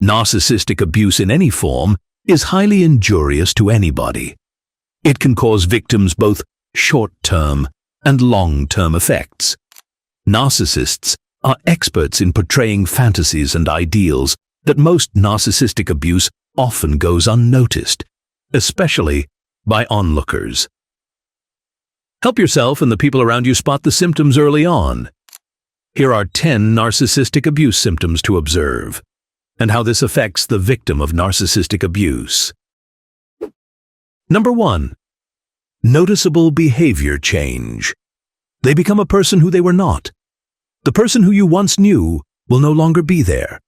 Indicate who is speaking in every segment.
Speaker 1: Narcissistic abuse in any form is highly injurious to anybody. It can cause victims both short-term and long-term effects. Narcissists are experts in portraying fantasies and ideals that most narcissistic abuse often goes unnoticed, especially by onlookers. Help yourself and the people around you spot the symptoms early on. Here are 10 narcissistic abuse symptoms to observe, and how this affects the victim of narcissistic abuse. Number 1. Noticeable behavior change. They become a person who they were not. The person who you once knew will no longer be there.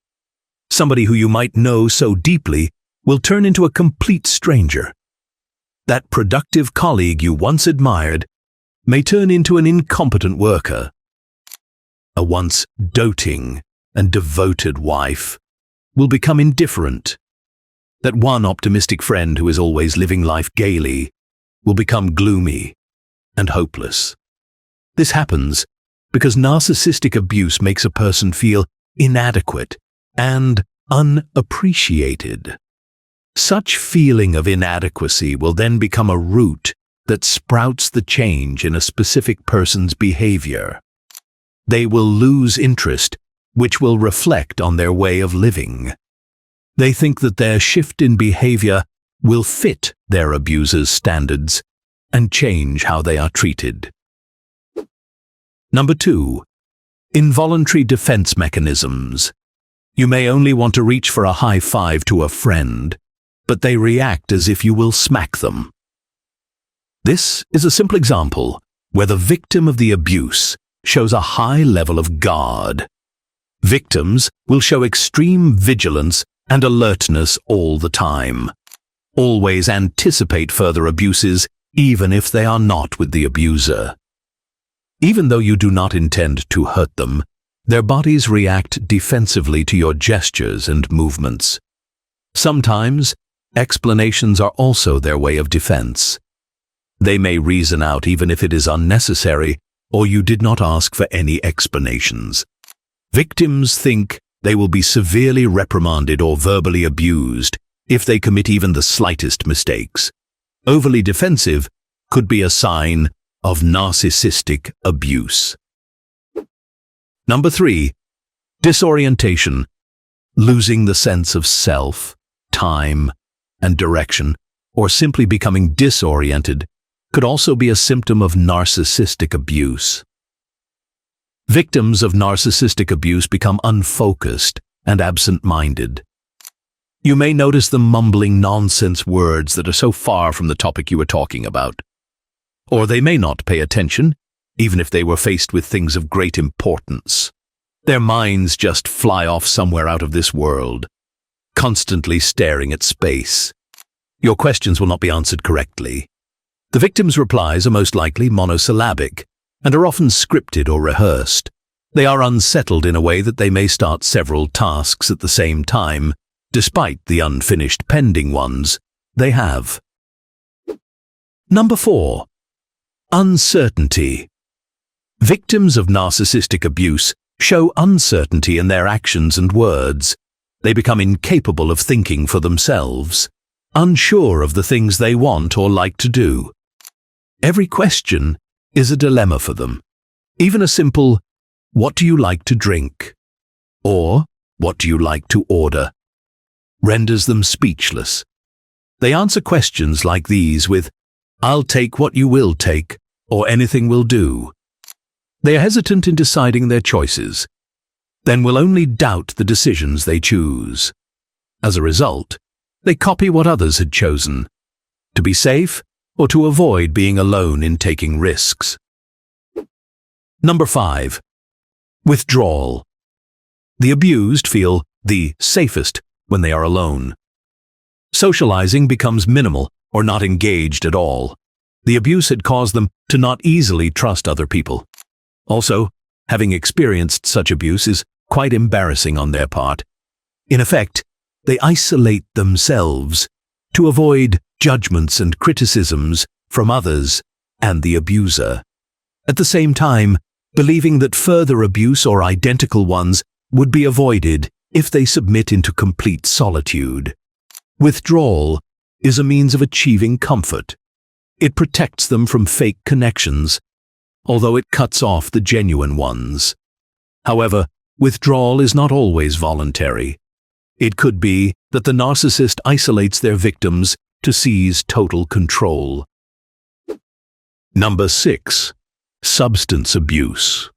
Speaker 1: Somebody who you might know so deeply will turn into a complete stranger. That productive colleague you once admired may turn into an incompetent worker. A once doting and devoted wife will become indifferent. That one optimistic friend who is always living life gaily will become gloomy and hopeless. This happens because narcissistic abuse makes a person feel inadequate and unappreciated. Such feeling of inadequacy will then become a root that sprouts the change in a specific person's behavior. They will lose interest, which will reflect on their way of living. They think that their shift in behavior will fit their abuser's standards and change how they are treated. Number 2. Involuntary defense mechanisms. You may only want to reach for a high five to a friend, but they react as if you will smack them. This is a simple example where the victim of the abuse shows a high level of guard. Victims will show extreme vigilance and alertness all the time. Always anticipate further abuses, even if they are not with the abuser. Even though you do not intend to hurt them, their bodies react defensively to your gestures and movements. Sometimes, explanations are also their way of defense. They may reason out even if it is unnecessary, or you did not ask for any explanations. Victims think they will be severely reprimanded or verbally abused if they commit even the slightest mistakes. Overly defensive could be a sign of narcissistic abuse. Number 3. Disorientation. Losing the sense of self, time, and direction, or simply becoming disoriented, could also be a symptom of narcissistic abuse. Victims of narcissistic abuse become unfocused and absent-minded. You may notice them mumbling nonsense words that are so far from the topic you are talking about. Or they may not pay attention, even if they were faced with things of great importance. Their minds just fly off somewhere out of this world, constantly staring at space. Your questions will not be answered correctly. The victim's replies are most likely monosyllabic and are often scripted or rehearsed. They are unsettled in a way that they may start several tasks at the same time, despite the unfinished pending ones they have. Number 4. Uncertainty. Victims of narcissistic abuse show uncertainty in their actions and words. They become incapable of thinking for themselves, unsure of the things they want or like to do. Every question is a dilemma for them. Even a simple, "What do you like to drink?" or "What do you like to order?" renders them speechless. They answer questions like these with, "I'll take what you will take," or "anything will do." They are hesitant in deciding their choices, then will only doubt the decisions they choose. As a result, they copy what others had chosen, to be safe or to avoid being alone in taking risks. Number 5. Withdrawal. The abused feel the safest when they are alone. Socializing becomes minimal or not engaged at all. The abuse had caused them to not easily trust other people. Also, having experienced such abuse is quite embarrassing on their part. In effect, they isolate themselves to avoid judgments and criticisms from others and the abuser. At the same time, believing that further abuse or identical ones would be avoided if they submit into complete solitude. Withdrawal is a means of achieving comfort. It protects them from fake connections, although it cuts off the genuine ones. However, withdrawal is not always voluntary. It could be that the narcissist isolates their victims to seize total control. Number 6. Substance abuse.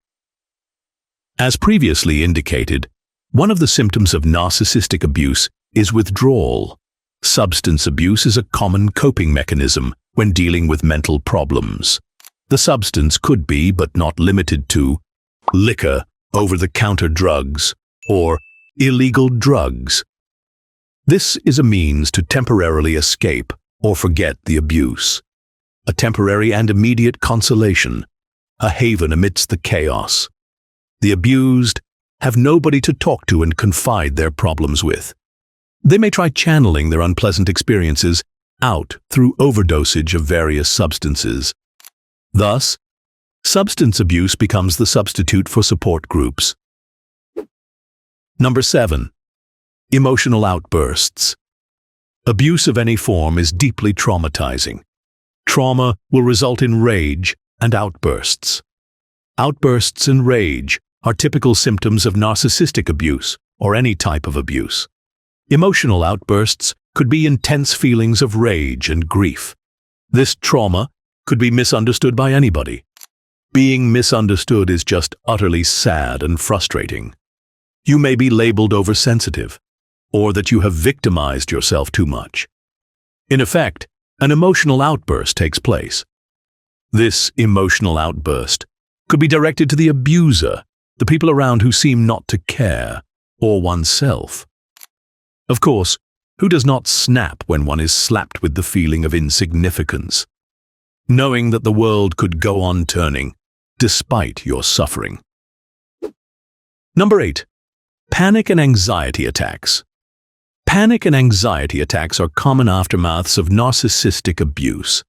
Speaker 1: As previously indicated, one of the symptoms of narcissistic abuse is withdrawal. Substance abuse is a common coping mechanism when dealing with mental problems. The substance could be, but not limited to, liquor, over-the-counter drugs, or illegal drugs. This is a means to temporarily escape or forget the abuse. A temporary and immediate consolation, a haven amidst the chaos. The abused have nobody to talk to and confide their problems with. They may try channeling their unpleasant experiences out through overdosage of various substances. Thus, substance abuse becomes the substitute for support groups. Number 7. Emotional outbursts. Abuse of any form is deeply traumatizing. Trauma will result in rage and outbursts. Outbursts and rage are typical symptoms of narcissistic abuse or any type of abuse. Emotional outbursts could be intense feelings of rage and grief. This trauma could be misunderstood by anybody. Being misunderstood is just utterly sad and frustrating. You may be labeled oversensitive, or that you have victimized yourself too much. In effect, an emotional outburst takes place. This emotional outburst could be directed to the abuser, the people around who seem not to care, or oneself. Of course, who does not snap when one is slapped with the feeling of insignificance, knowing that the world could go on turning despite your suffering? Number 8. Panic and anxiety attacks. Panic and anxiety attacks are common aftermaths of narcissistic abuse.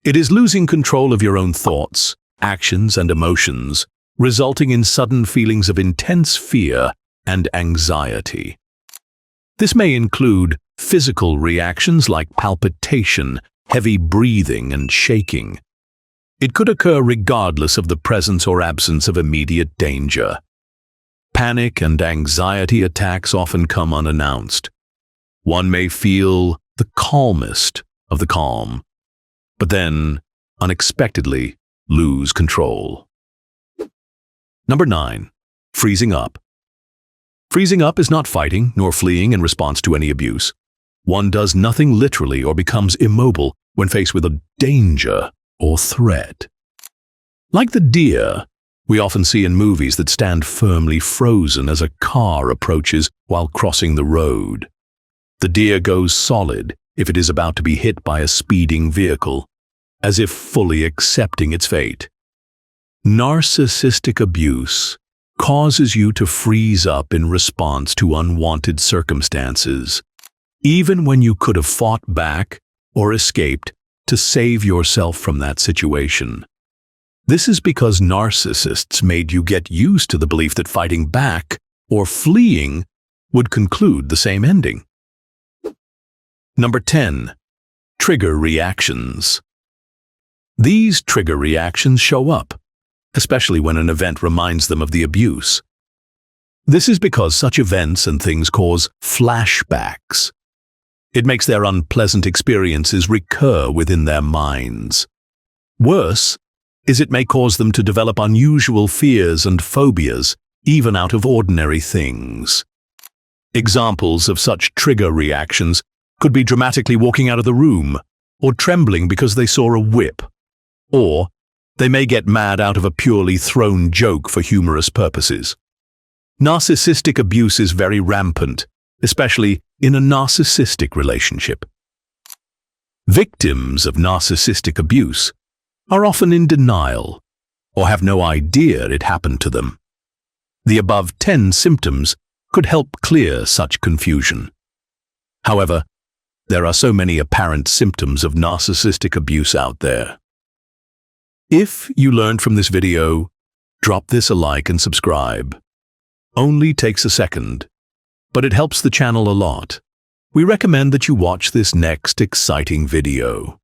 Speaker 1: It is losing control of your own thoughts, actions, and emotions, resulting in sudden feelings of intense fear and anxiety. This may include physical reactions like palpitation, heavy breathing, and shaking. It could occur regardless of the presence or absence of immediate danger. Panic and anxiety attacks often come unannounced. One may feel the calmest of the calm, but then, unexpectedly, lose control. Number 9. Freezing up. Freezing up is not fighting nor fleeing in response to any abuse. One does nothing literally or becomes immobile when faced with a danger or threat. Like the deer we often see in movies that stand firmly frozen as a car approaches while crossing the road. The deer goes solid if it is about to be hit by a speeding vehicle, as if fully accepting its fate. Narcissistic abuse causes you to freeze up in response to unwanted circumstances, even when you could have fought back or escaped to save yourself from that situation. This is because narcissists made you get used to the belief that fighting back or fleeing would conclude the same ending. Number 10. Trigger reactions. These trigger reactions show up, especially when an event reminds them of the abuse. This is because such events and things cause flashbacks. It makes their unpleasant experiences recur within their minds. Worse is it may cause them to develop unusual fears and phobias, even out of ordinary things. Examples of such trigger reactions could be dramatically walking out of the room, or trembling because they saw a whip, or they may get mad out of a purely thrown joke for humorous purposes. Narcissistic abuse is very rampant, especially in a narcissistic relationship. Victims of narcissistic abuse are often in denial or have no idea it happened to them. The above 10 symptoms could help clear such confusion. However, there are so many apparent symptoms of narcissistic abuse out there. If you learned from this video, drop this a like and subscribe. Only takes a second. but it helps the channel a lot. We recommend that you watch this next exciting video.